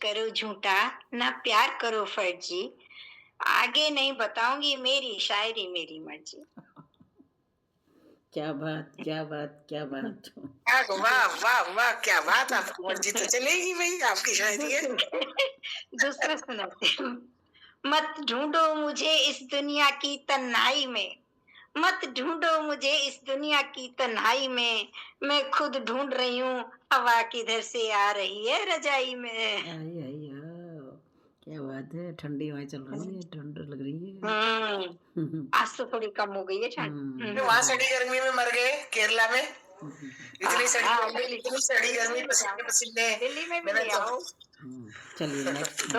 करो झूठा, ना प्यार करो फर्जी। आगे नहीं बताऊंगी, मेरी शायरी मेरी मर्जी। क्या बात, क्या बात, क्या बात। वाह वाह वाह, क्या बात। आपकी मर्जी तो चलेगी भाई, आपकी शायरी है। दूसरा सुनाते हैं। मत ढूंढो मुझे इस दुनिया की तन्हाई में, मत ढूंढो मुझे इस दुनिया की तन्हाई में। मैं खुद ढूंढ रही हूँ, हवा किधर से आ रही है रजाई में। आई आई क्या बात है, ठंडी हवाएं चल रही है, ठंड लग रही है। आज तो थोड़ी कम हो गई है ठंड। वहाँ सड़ी गर्मी में मर गए केरला में, इतनी सड़ी गर्मी पसीने पसीने। दिल्ली में भी ले आओ। चलिए नेक्स्ट।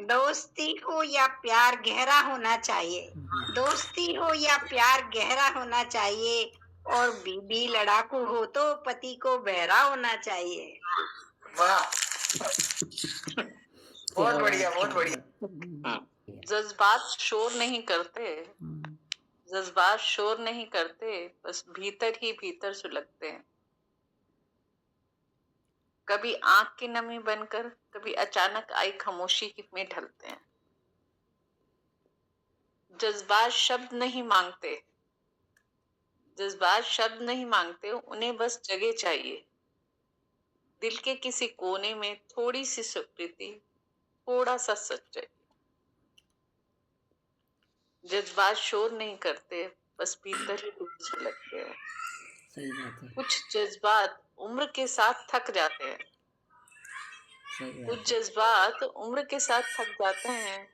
दोस्ती हो या प्यार गहरा होना चाहिए, दोस्ती हो या प्यार गहरा होना चाहिए। और बीबी लड़ाकू हो तो पति को बहरा होना चाहिए। वाह, बहुत बढ़िया, बहुत बढ़िया। जज्बात शोर नहीं करते, जज्बात शोर नहीं करते, बस भीतर ही भीतर सुलगते हैं। कभी आंख की नमी बनकर, कभी अचानक आई खामोशी में ढलते हैं। जज्बात शब्द नहीं मांगते, जज्बात शब्द नहीं मांगते, उन्हें बस जगह चाहिए। दिल के किसी कोने में थोड़ी सी स्वीकृति, थोड़ा सा सच चाहिए। जज्बात शोर नहीं करते, बस भीतर ही भीतर सुलगते हैं। सही बात है। कुछ जज्बात उम्र के साथ थक जाते हैं, कुछ जज्बात उम्र के साथ थक जाते हैं,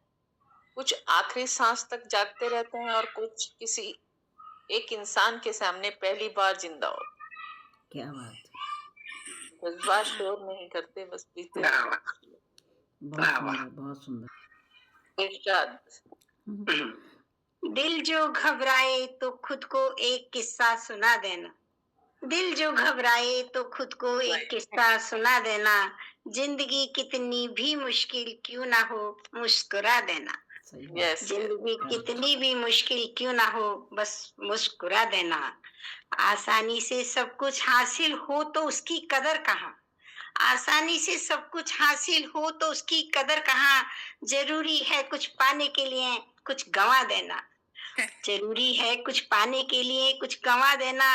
कुछ आखिरी सांस तक जागते रहते हैं, और कुछ किसी एक इंसान के सामने पहली बार जिंदा हो। क्या बात, जज्बात शोर नहीं करते, बस भीतर। बहुत सुंदर। इरशाद। दिल जो घबराए तो खुद को एक किस्सा सुना देना, दिल जो घबराए तो खुद को एक किस्सा सुना देना। जिंदगी कितनी भी मुश्किल क्यों ना हो, मुस्कुरा देना। जिंदगी कितनी भी मुश्किल क्यों ना हो, बस मुस्कुरा देना। आसानी से सब कुछ हासिल हो तो उसकी कदर कहाँ, आसानी से सब कुछ हासिल हो तो उसकी कदर कहाँ। जरूरी है कुछ पाने के लिए कुछ गंवा देना, जरूरी है कुछ पाने के लिए कुछ गंवा देना।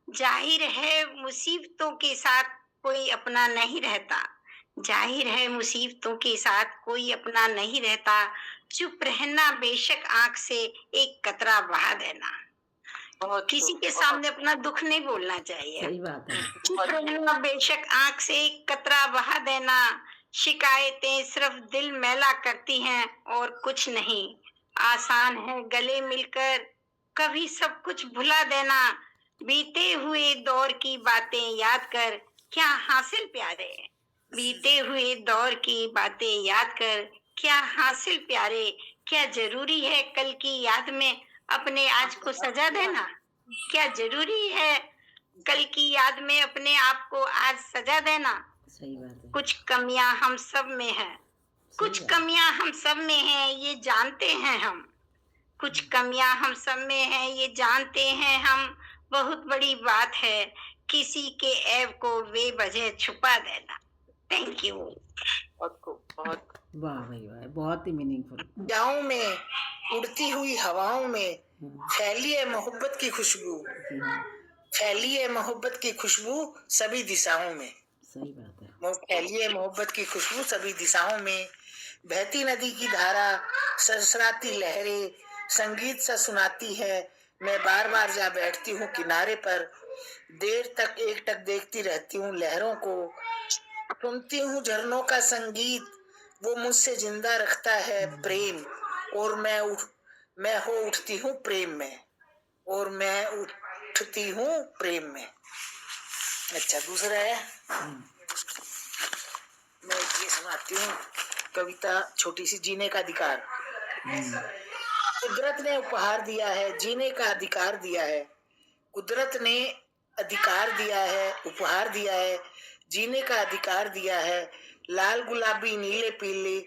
जाहिर है मुसीबतों के साथ कोई अपना नहीं रहता, जाहिर है मुसीबतों के साथ कोई अपना नहीं रहता। चुप रहना बेशक आंख से एक कतरा बहा देना। किसी के सामने अपना दुख नहीं बोलना चाहिए। सही बात है। चुप रहना बेशक आंख से एक कतरा बहा देना। शिकायतें सिर्फ दिल मैला करती हैं और कुछ नहीं। आसान है गले मिलकर कभी सब कुछ भुला देना। बीते हुए दौर की बातें याद कर क्या हासिल प्यारे, बीते हुए दौर की बातें याद कर क्या हासिल प्यारे। क्या जरूरी है कल की याद में अपने आज को सजा देना, क्या जरूरी है कल की याद में अपने आप को आज सजा देना। सही बात है। कुछ कमियां हम सब में है, कुछ कमियां हम सब में हैं ये जानते हैं हम, कुछ कमियां हम सब में हैं ये जानते हैं हम। बहुत बड़ी बात है किसी के ऐब को बेवजह छुपा देना। Thank you. बहुत वाह भाई वाह, बहुत ही मीनिंगफुल। गाँव में उड़ती हुई हवाओं में फैली है मोहब्बत की खुशबू, फैली है मोहब्बत की खुशबू सभी दिशाओं में। सही बात है। फैली है मोहब्बत की खुशबू सभी दिशाओं में। बहती नदी की धारा सरसराती लहरें संगीत सा सुनाती है। मैं बार बार जा बैठती हूँ किनारे पर, देर तक एकटक देखती रहती हूँ लहरों को। सुनती हूँ झरनों का संगीत, वो मुझसे जिंदा रखता है प्रेम। और मैं हो उठती हूँ प्रेम में, और मैं उठती हूँ प्रेम में। अच्छा, दूसरा है, मैं ये सुनाती हूँ कविता छोटी सी, जीने का अधिकार। कुदरत ने उपहार दिया है, जीने का अधिकार दिया है। कुदरत ने अधिकार दिया है, उपहार दिया है, जीने का अधिकार दिया है। लाल गुलाबी नीले पीले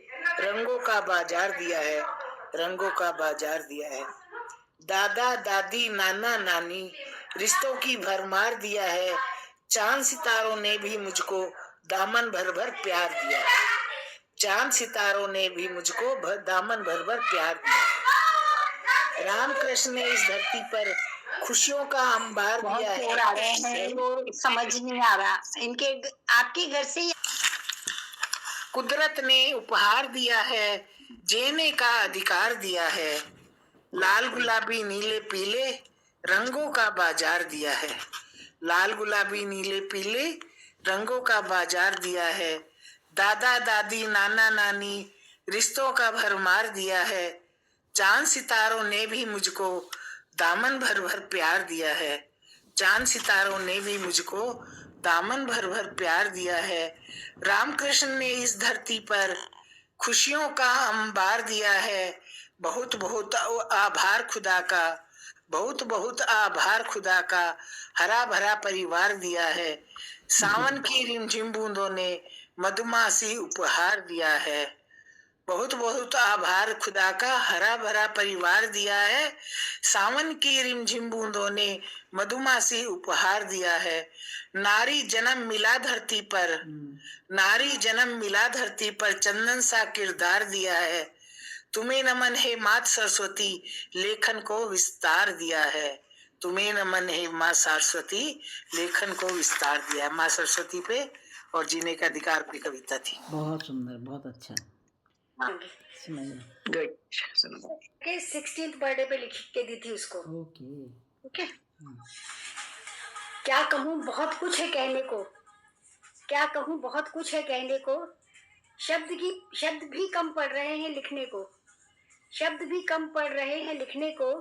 रंगों का बाजार दिया है, रंगों का बाजार दिया है। दादा दादी नाना नानी रिश्तों की भरमार दिया है। चांद सितारों ने भी मुझको दामन भर भर प्यार दिया है, चांद सितारों ने भी मुझको दामन भर भर प्यार दिया। रामकृष्ण ने इस धरती पर खुशियों का अंबार दिया है। शोर आ रहे हैं, वो समझ नहीं आ रहा। इनके आपके घर से कुदरत ने उपहार दिया है, जीने का अधिकार दिया है। लाल गुलाबी नीले पीले रंगों का बाजार दिया है। लाल गुलाबी नीले पीले रंगों का बाजार दिया है। दादा दादी नाना नानी रिश्तों का भरमार दिया है। चांद सितारों ने भी मुझको दामन भर भर प्यार दिया है। चांद सितारों ने भी मुझको दामन भर भर प्यार दिया है। रामकृष्ण ने इस धरती पर खुशियों का अंबार दिया है। बहुत बहुत आभार खुदा का, बहुत बहुत आभार खुदा का, हरा भरा परिवार दिया है। सावन की रिमझिम बूंदों ने मधुमासी उपहार दिया है। बहुत बहुत आभार खुदा का, हरा भरा परिवार दिया है। सावन की रिमझिम बूंदों ने मधुमासी उपहार दिया है। नारी जन्म मिला धरती पर, नारी जन्म मिला धरती पर, चंदन सा किरदार दिया है। तुम्हें नमन है मात सरस्वती, लेखन को विस्तार दिया है। तुम्हें नमन है माँ सरस्वती, लेखन को विस्तार दिया है। माँ सरस्वती पे और जीने का अधिकार पे कविता थी। बहुत सुंदर, बहुत अच्छा सुनाइए। गुड। के 16th बर्थडे पे लिख के दी थी उसको। Okay okay. क्या कहूँ, बहुत कुछ है कहने को, क्या कहूँ, बहुत कुछ है कहने को। शब्द भी कम पड़ रहे हैं लिखने को, शब्द भी कम पड़ रहे हैं लिखने को।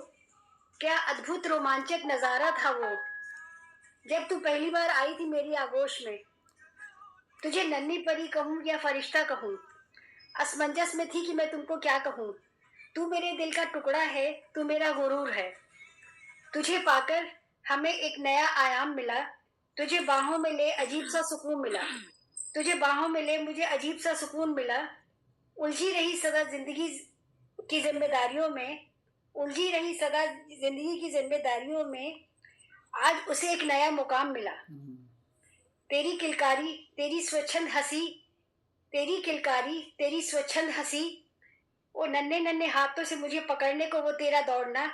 क्या अद्भुत रोमांचक नजारा था वो, जब तू पहली बार आई थी मेरी आगोश में। तुझे नन्ही परी कहूँ या फरिश्ता कहूँ, असमंजस में थी कि मैं तुमको क्या कहूँ। तू मेरे दिल का टुकड़ा है, तू मेरा गुरूर है। तुझे पाकर हमें एक नया आयाम मिला। तुझे बाहों में ले अजीब सा सुकून मिला। तुझे बाहों में ले मुझे अजीब सा सुकून मिला। उलझी रही सदा जिंदगी की जिम्मेदारियों में, उलझी रही सदा जिंदगी की जिम्मेदारियों में, आज उसे एक नया मुकाम मिला। तेरी किलकारी, तेरी स्वच्छंद हंसी, तेरी किलकारी, तेरी स्वच्छंद हंसी, वो नन्हे नन्हे हाथों से मुझे पकड़ने को, वो तेरा दौड़ना,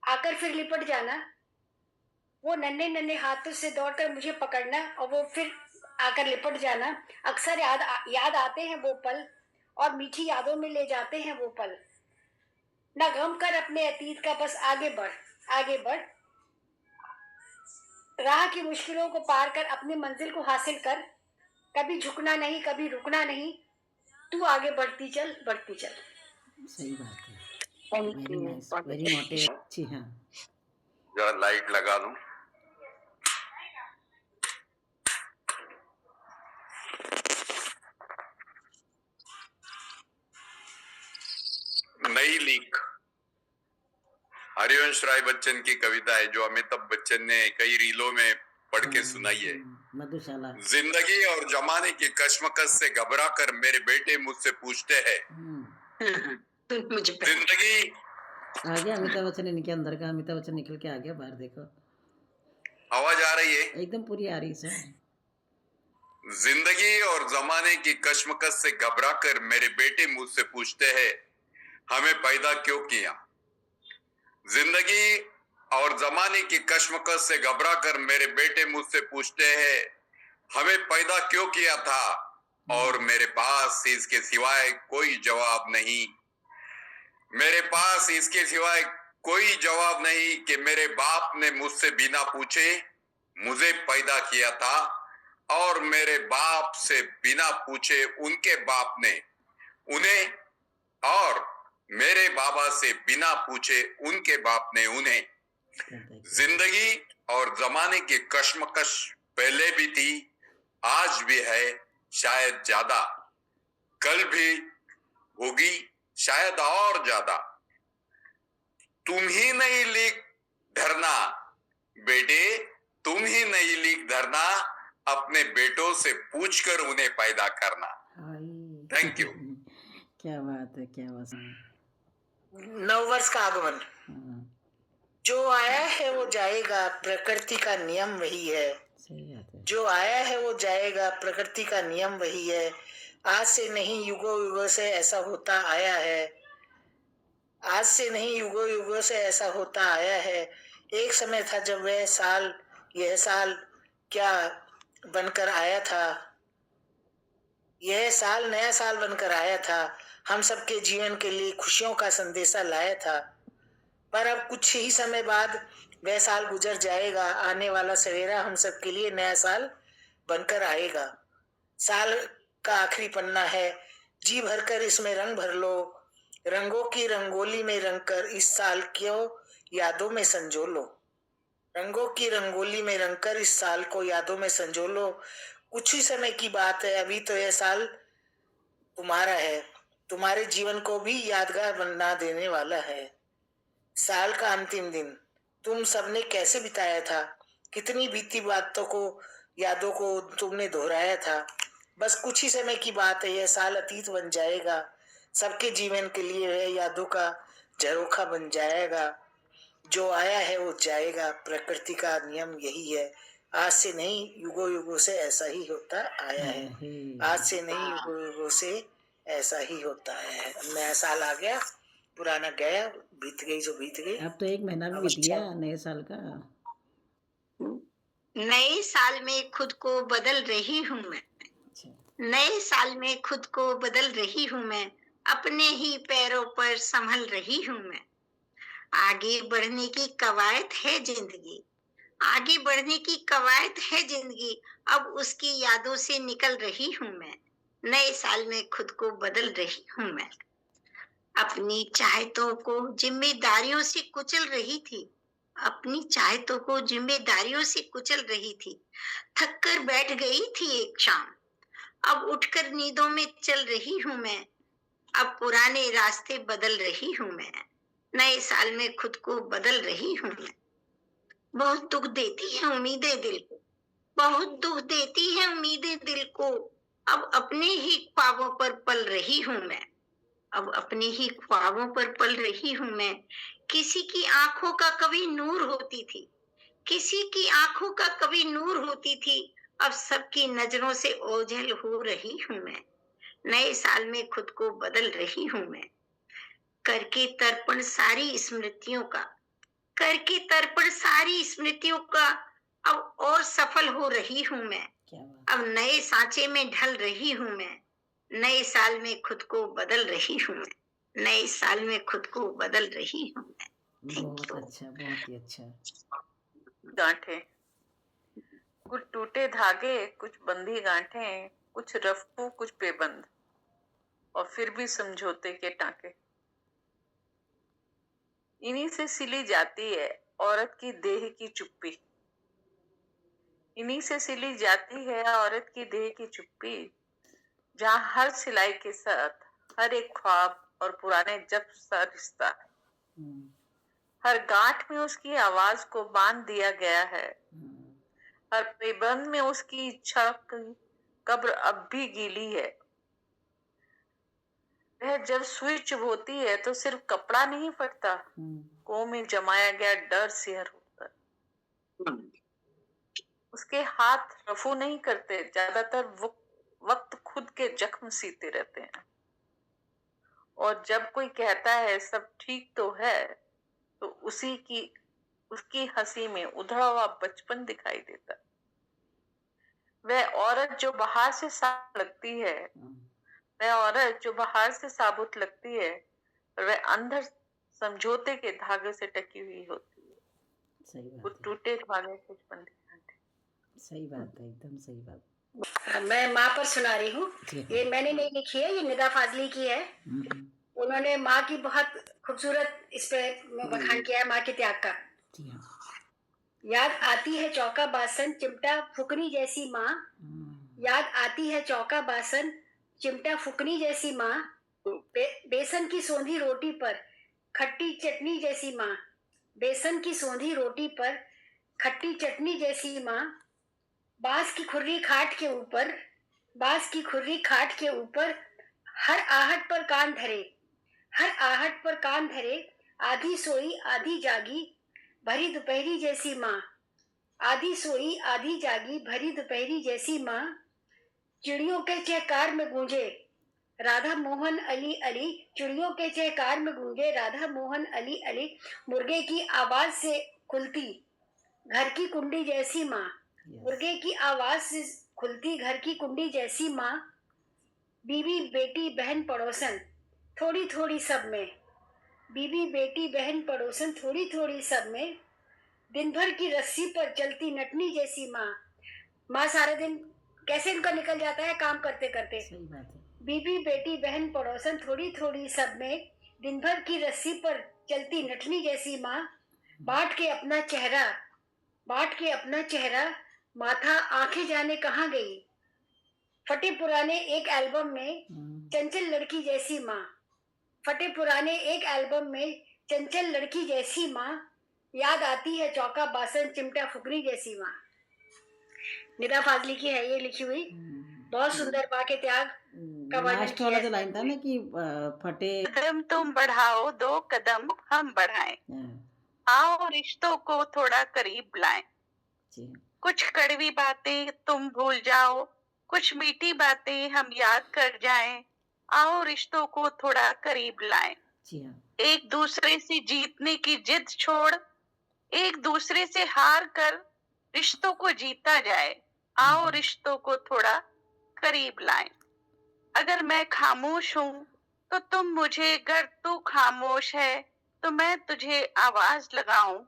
आकर फिर लिपट जाना। वो नन्हे नन्हे हाथों से दौड़कर मुझे पकड़ना और वो फिर आकर लिपट जाना। अक्सर याद आते हैं वो पल और मीठी यादों में ले जाते हैं वो पल। न गम कर अपने अतीत का, बस आगे बढ़, आगे बढ़। राह की मुश्किलों को पार कर अपनी मंजिल को हासिल कर। कभी झुकना नहीं, कभी रुकना नहीं, तू आगे बढ़ती चल, बढ़ती चल। सही बात है। Very nice, very motivate. अच्छी। हाँ, जरा लाइट लगा दूं। नई लीक हरिवंश राय बच्चन की कविता है, जो अमिताभ बच्चन ने कई रीलों में पढ़ के सुनाई है। मधुशाला। जिंदगी और जमाने की कश्मकश से घबरा कर मेरे बेटे मुझसे पूछते हैं, जिंदगी। आ गया अमिताभ बच्चन, इनके अंदर का अमिताभ बच्चन निकल के आ गया बाहर। देखो आवाज आ रही है, एकदम पूरी आ रही है। जिंदगी और जमाने की कश्मकश से घबरा कर मेरे बेटे मुझसे पूछते हैं, हमें पैदा क्यों किया। जिंदगी और जमाने की कश्मकश से घबरा कर मेरे बेटे मुझसे पूछते हैं, हमें पैदा क्यों किया था। और मेरे पास इसके सिवाय कोई जवाब नहीं, मेरे पास इसके सिवाय कोई जवाब नहीं कि मेरे बाप ने मुझसे बिना पूछे मुझे पैदा किया था, और मेरे बाप से बिना पूछे उनके बाप ने उन्हें, और मेरे बाबा से बिना पूछे उनके बाप ने उन्हें। जिंदगी और जमाने की कश्मकश पहले भी थी, आज भी है, शायद ज्यादा, कल भी होगी, शायद और ज्यादा। तुम ही नहीं लीक धरना बेटे, तुम ही नहीं लीक धरना, अपने बेटों से पूछकर उन्हें पैदा करना। Thank you. क्या बात है, क्या बात है। नववर्ष का आगमन। जो आया है वो जाएगा, प्रकृति का नियम वही है। सही बात है। जो आया है वो जाएगा, प्रकृति का नियम वही है। आज से नहीं युगों युगों से ऐसा होता आया है। आज से नहीं युगों युगों से ऐसा होता आया है। एक समय था जब यह साल क्या बनकर आया था। यह साल नया साल बनकर आया था। हम सबके जीवन के लिए खुशियों का संदेशा लाया था। पर अब कुछ ही समय बाद वह साल गुजर जाएगा। आने वाला सवेरा हम सबके लिए नया साल बनकर आएगा। साल का आखिरी पन्ना है, जी भरकर इसमें रंग भर लो। रंगों की रंगोली में रंग कर इस साल क्यों यादों में संजो लो। रंगों की रंगोली में रंग कर इस साल को यादों में संजो लो। कुछ ही समय की बात है, अभी तो यह साल तुम्हारा है। तुम्हारे जीवन को भी यादगार बना देने वाला है। साल का अंतिम दिन तुम सबने कैसे बिताया था। कितनी बीती बातों को यादों को तुमने दोहराया था। बस कुछ ही समय की बात है, यह साल अतीत बन जाएगा। सबके जीवन के लिए वह यादों का झरोखा बन जाएगा। जो आया है वो जाएगा। प्रकृति का नियम यही है। आज से नहीं युगों युगों से ऐसा ही होता आया है। आज से नहीं युगों युगों से ऐसा ही होता है। नया साल आ गया, पुराना गया, बीत गई जो बीत गई। अब तो 1 महीना भी बीत गया नए साल का। नए साल में खुद को बदल रही हूँ मैं। नए साल में खुद को बदल रही हूँ मैं। अपने ही पैरों पर संभल रही हूँ मैं। आगे बढ़ने की कवायद है जिंदगी। आगे बढ़ने की कवायद है जिंदगी। अब उसकी यादों से निकल रही हूँ मैं। नए साल में खुद को बदल रही हूँ मैं। अपनी चाहतों को जिम्मेदारियों से कुचल रही थी। अपनी चाहतों को जिम्मेदारियों से कुचल रही थी। थक कर बैठ गई थी एक शाम। अब उठकर नींदों में चल रही हूँ मैं। अब पुराने रास्ते बदल रही हूँ मैं। नए साल में खुद को बदल रही हूँ मैं। बहुत दुख देती है उम्मीदें दिल को। बहुत दुख देती है उम्मीदें दिल को। अब अपने ही ख्वाबों पर पल रही हूँ मैं। अब अपने ही ख्वाबों पर पल रही हूँ मैं। किसी की आंखों का कभी नूर होती थी। किसी की आंखों का कभी नूर होती थी। अब सबकी नजरों से ओझल हो रही हूँ मैं। नए साल में खुद को बदल रही हूँ मैं। करके तर्पण सारी स्मृतियों का। करके तर्पण सारी स्मृतियों का। अब और सफल हो रही हूँ मैं। अब नए सांचे में ढल रही हूँ मैं। नए साल में खुद को बदल रही हूँ मैं। नए साल में खुद को बदल रही हूँ मैं। बहुत अच्छा, बहुत ही अच्छा। गांठें, कुछ टूटे धागे, कुछ बंधी गांठें, कुछ रफ्फू कुछ बेबंद, और फिर भी समझौते के टांके। इन्हीं से सिली जाती है औरत की देह की चुप्पी। इन्हीं से सिली जाती है औरत की देह की चुप्पी, जहाँ हर सिलाई के साथ हर एक ख्वाब और पुराने जब सा रिश्ता है। हर गांठ में उसकी आवाज को बांध दिया गया है। हर पेबंद में उसकी इच्छा की कब्र अब भी गीली है। वह जब सुई चुभोती है तो सिर्फ कपड़ा नहीं फटता, कोह में जमाया गया डर सिहर होता है। उसके हाथ रफू नहीं करते, ज्यादातर वक्त खुद के जख्म सीते रहते हैं। और जब कोई कहता है सब ठीक तो है, तो उसकी हंसी में उधड़ा हुआ बचपन दिखाई देता। वह औरत जो बाहर से साफ लगती है, वह औरत जो बाहर से साबुत लगती है, वह अंदर समझौते के धागे से टकी हुई होती है। सही बात कुछ टूटे धागे, कुछ बंधे गांठें। सही बात है, एकदम सही बात। मैं माँ पर सुना रही हूँ। ये मैंने नहीं लिखी है, ये निदा फाजली की है। उन्होंने माँ की बहुत खूबसूरत इस पे बखान किया है, माँ के त्याग का। याद आती है चौका बासन चिमटा फुकनी जैसी माँ। याद आती है चौका बासन चिमटा फुकनी जैसी माँ। बेसन की सोंधी रोटी पर खट्टी चटनी जैसी माँ। बेसन की सोंधी रोटी पर खट्टी चटनी जैसी माँ। बांस की खुर्री खाट के ऊपर, बांस की खुर्री खाट के ऊपर हर आहट पर कान धरे, हर आहट पर कान धरे। आधी सोई आधी जागी भरी दोपहरी जैसी माँ। आधी सोई आधी जागी भरी दोपहरी जैसी माँ। चिड़ियों के चहकार में गूंजे राधा मोहन अली अली, चिड़ियों के चहकार में गूंजे राधा मोहन अली अली, मुर्गे की आवाज से खुलती घर की कुंडी जैसी माँ, मुर्गे की आवाज से खुलती घर की कुंडी जैसी माँ, बीवी बेटी बहन पड़ोसन थोड़ी थोड़ी सब में, बीवी बेटी बहन पड़ोसन थोड़ी थोड़ी सब में, दिन भर की रस्सी पर चलती नटनी जैसी माँ। माँ सारा दिन कैसे इनका निकल जाता है काम करते करते। सही बात है। बीवी बेटी बहन पड़ोसन थोड़ी थोड़ी सब में, दिन भर की रस्सी पर चलती नटनी जैसी माँ, बांट के अपना चेहरा माथा आंखें जाने कहाँ गई, फटे पुराने एक एल्बम में चंचल लड़की जैसी माँ, फटे पुराने एक एल्बम में चंचल लड़की जैसी माँ, याद आती है चौका बासन चिमटा फुकरी जैसी माँ। निदा फाजली की है ये लिखी हुई, बहुत सुंदर माँ के त्याग का वर्णन लास्ट किया वाला है। तो लाइन था ना कि फटे कदम तुम बढ़ाओ 2 कदम हम बढ़ाएं, आओ रिश्तों को थोड़ा करीब लाएं, जी कुछ कड़वी बातें तुम भूल जाओ, कुछ मीठी बातें हम याद कर जाएं, आओ रिश्तों को थोड़ा करीब लाएं, जी हाँ एक दूसरे से जीतने की जिद छोड़ एक दूसरे से हार कर रिश्तों को जीता जाए, आओ रिश्तों को थोड़ा करीब लाएं। अगर मैं खामोश हूँ तो तुम मुझे, अगर तू खामोश है तो मैं तुझे आवाज लगाऊं,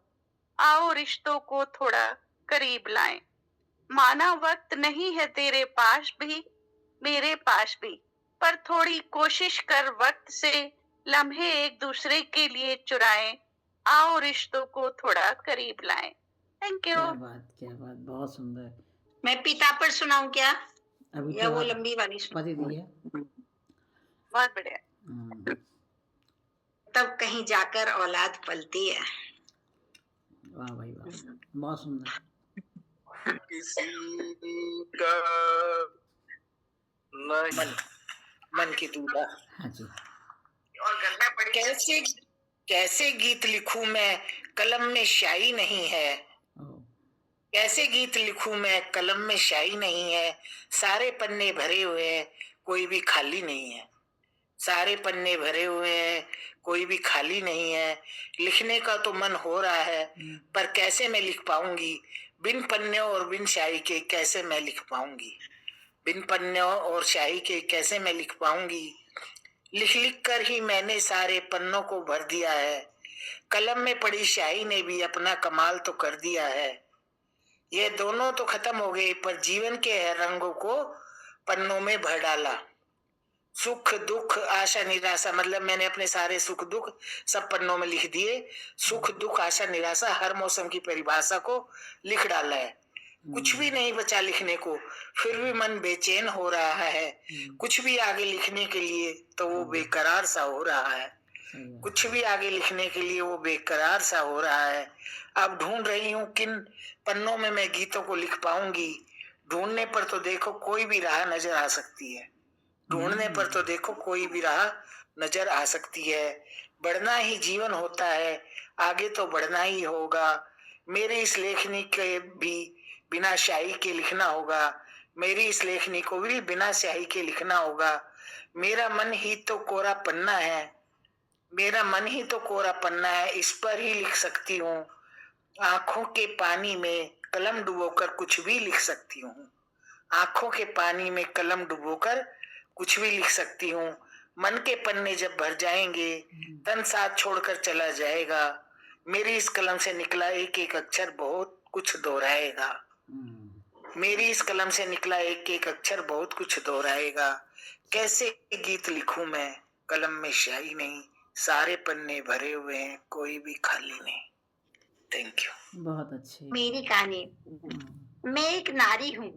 आओ रिश्तों को थोड़ा करीब लाएं। माना वक्त नहीं है तेरे पास भी मेरे पास भी, पर थोड़ी कोशिश कर वक्त से लम्हे एक दूसरे के लिए चुराएं, आओ रिश्तों को थोड़ा करीब लाएं। Thank you. क्या बात बहुत सुंदर। मैं पिता पर सुनाऊं क्या, अभी या तो वो आप लंबी वाली पति दी है। बहुत बढ़िया। तब कहीं जाकर औलाद पलती है। वाह भाई वाह, बहुत सुंदर। किसी का नहीं मन की दूल्हा। हाँ जी कैसे कैसे गीत लिखूं मैं कलम में शाई नहीं है, कैसे गीत लिखूं मैं कलम में शाई नहीं है, सारे पन्ने भरे हुए हैं कोई भी खाली नहीं है, सारे पन्ने भरे हुए हैं कोई भी खाली नहीं है, लिखने का तो मन हो रहा है पर कैसे मैं लिख पाऊंगी, बिन पन्नों और बिन शाही के कैसे मैं लिख पाऊंगी, बिन पन्नों और शाही के कैसे मैं लिख पाऊंगी, लिख लिख कर ही मैंने सारे पन्नों को भर दिया है, कलम में पड़ी शाही ने भी अपना कमाल तो कर दिया है, ये दोनों तो खत्म हो गए पर जीवन के रंगों को पन्नों में भर डाला, सुख दुख आशा निराशा, मतलब मैंने अपने सारे सुख दुख सब पन्नों में लिख दिए, सुख दुख आशा निराशा हर मौसम की परिभाषा को लिख डाला है, कुछ भी नहीं बचा लिखने को, फिर भी मन बेचैन हो रहा है, कुछ भी आगे लिखने के लिए तो वो बेकरार सा हो रहा है, कुछ भी आगे लिखने के लिए वो बेकरार सा हो रहा है, अब ढूंढ रही हूँ किन पन्नों में मैं गीतों को लिख पाऊंगी, ढूंढने पर तो देखो कोई भी राह नजर आ सकती है, ढूंढने पर तो देखो कोई भी राह नजर आ सकती है, बढ़ना ही जीवन होता है आगे तो बढ़ना ही होगा, मेरी इस लेखनी के भी बिना शाही के लिखना होगा, मेरी इस लेखनी को भी बिना शाही के लिखना होगा, मेरा मन ही तो कोरा पन्ना है, मेरा मन ही तो कोरा पन्ना है, इस पर ही लिख सकती हूँ, आंखों के पानी में कलम डुबोकर कुछ भी लिख सकती हूँ, आंखों के पानी में कलम डुबोकर कुछ भी लिख सकती हूँ, मन के पन्ने जब भर जाएंगे तन साथ छोड़कर चला जाएगा, मेरी इस कलम से निकला एक एक अक्षर बहुत कुछ दोहराएगा, मेरी इस कलम से निकला एक एक अक्षर बहुत कुछ दोहराएगा, कैसे गीत लिखूं मैं कलम में शाही नहीं, सारे पन्ने भरे हुए हैं कोई भी खाली नहीं। Thank you. बहुत अच्छे। मेरी कहानी, मैं एक नारी हूँ,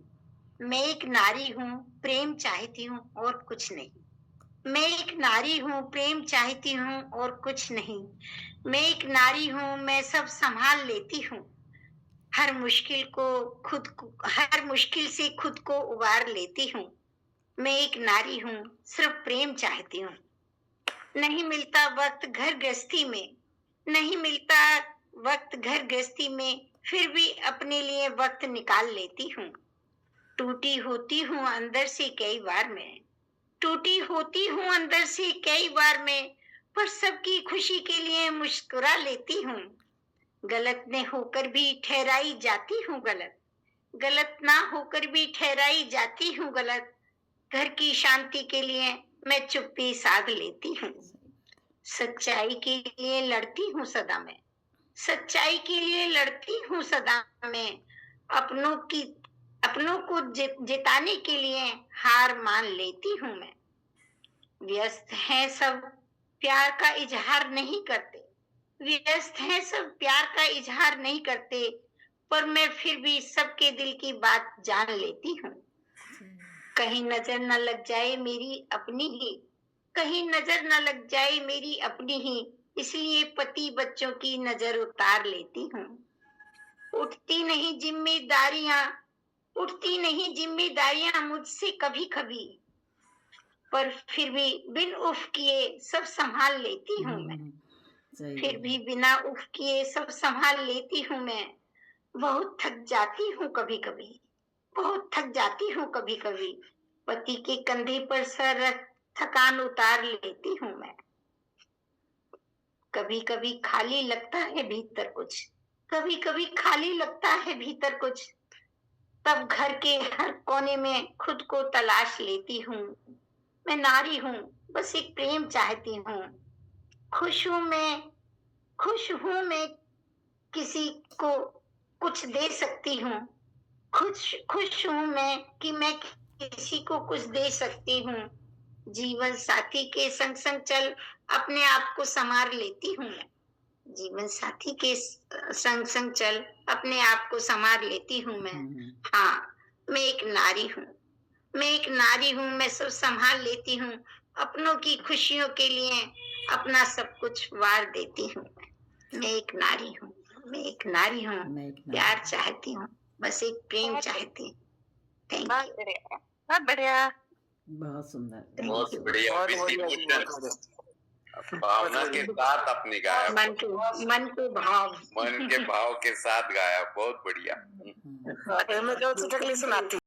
मैं एक नारी हूँ प्रेम चाहती हूँ और कुछ नहीं, मैं एक नारी हूँ प्रेम चाहती हूँ और कुछ नहीं, मैं एक नारी हूँ मैं सब संभाल लेती हूँ, हर मुश्किल से खुद को उबार लेती हूँ, मैं एक नारी हूँ सिर्फ प्रेम चाहती हूँ, नहीं मिलता वक्त घर गृहस्थी में, नहीं मिलता वक्त घर गृहस्थी में, फिर भी अपने लिए वक्त निकाल लेती हूँ, टूटी होती हूँ अंदर से कई बार मैं, टूटी होती हूँ अंदर से कई बार मैं, पर सबकी खुशी के लिए मुस्कुरा लेती हूँ। गलत न होकर भी ठहराई जाती हूँ गलत, गलत ना होकर भी ठहराई जाती हूँ गलत। घर की शांति के लिए मैं चुप्पी साध लेती हूँ। सच्चाई के लिए लड़ती हूँ सदा मैं, सच्चाई के लिए लड़ती हूँ सदा मैं। अपनों को जिताने के लिए हार मान लेती हूँ मैं। व्यस्त हैं सब प्यार का इजहार नहीं करते, व्यस्त हैं सब प्यार का इजहार नहीं करते, पर मैं फिर भी सबके दिल की बात जान लेती हूँ। कहीं नजर न लग जाए मेरी अपनी ही, कहीं नजर न लग जाए मेरी अपनी ही, इसलिए पति बच्चों की नजर उतार लेती हूँ। उठती नहीं जिम्मेदारियां मुझसे कभी कभी, पर फिर भी बिन उफ किए सब संभाल लेती हूँ मैं। फिर भी बिना उफ किए सब संभाल लेती हूँ मैं। बहुत थक जाती हूँ कभी कभी, बहुत थक जाती हूँ कभी कभी, पति के कंधे पर सर रख थकान उतार लेती हूँ मैं। कभी कभी खाली लगता है भीतर कुछ, कभी कभी खाली लगता है भीतर कुछ, तब घर के हर कोने में खुद को तलाश लेती हूँ। मैं नारी हूँ, बस एक प्रेम चाहती हूँ। खुश हूँ मैं किसी को कुछ दे सकती हूँ। खुश हूँ मैं कि मैं किसी को कुछ दे सकती हूँ। जीवन साथी के संग संग चल अपने आप को संवार लेती हूँ मैं। जीवन साथी के संग संग चल अपने आप को संवार लेती हूँ मैं। हाँ, मैं एक नारी हूँ, मैं एक नारी हूँ, मैं सब संभाल लेती हूँ। अपनों की खुशियों के लिए अपना सब कुछ वार देती हूँ। मैं एक नारी हूँ, मैं एक नारी हूँ, प्यार चाहती हूँ, बस एक प्रेम चाहती हूँ। Thank you. बहुत बढ़िया। बहुत सुंदर, बहुत बढ़िया विभूषण भावना के साथ आपने गाया, मन के भाव के साथ गाया, बहुत बढ़िया। मैं जो सुनाती